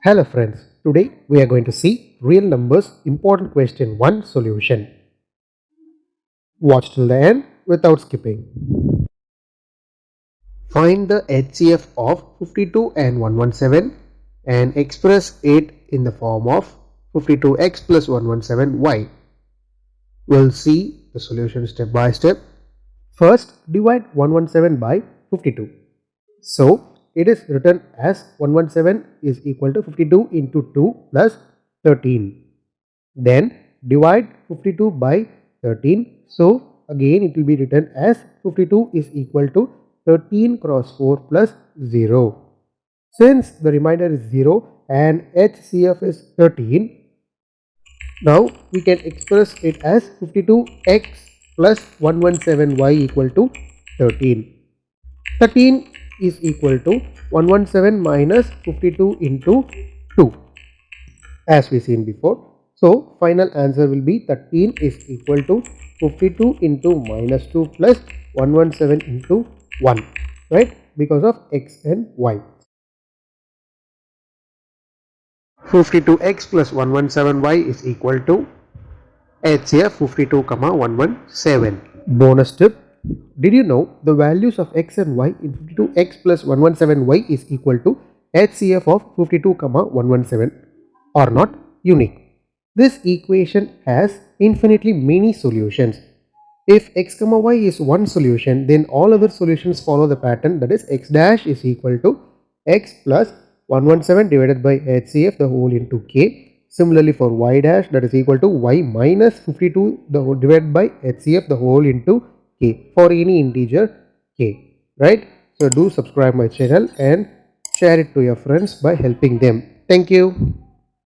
Hello friends, today we are going to see real numbers important question 1 solution. Watch till the end without skipping. Find the HCF of 52 and 117 and express it in the form of 52x plus 117y. We'll see the solution step by step. First, divide 117 by 52. So, it is written as 117 is equal to 52 into 2 plus 13. Then divide 52 by 13. So, again it will be written as 52 is equal to 13 cross 4 plus 0. Since the remainder is 0 and HCF is 13, now we can express it as 52x plus 117y equal to 13. 13 is equal to 117 minus 52 into 2 as we seen before. So final answer will be 13 is equal to 52 into minus 2 plus 117 into 1, right, because of x and y. 52x plus 117y is equal to HCF 52, 117. Bonus tip. Did you know the values of x and y in 52x plus 117y is equal to HCF of 52, 117 are not unique. This equation has infinitely many solutions. If x, y is one solution, then all other solutions follow the pattern, that is x dash is equal to x plus 117 divided by HCF the whole into k. Similarly for y dash, that is equal to y minus 52 the whole divided by HCF the whole into k for any integer k, right? So do subscribe my channel and share it to your friends by helping them. Thank you.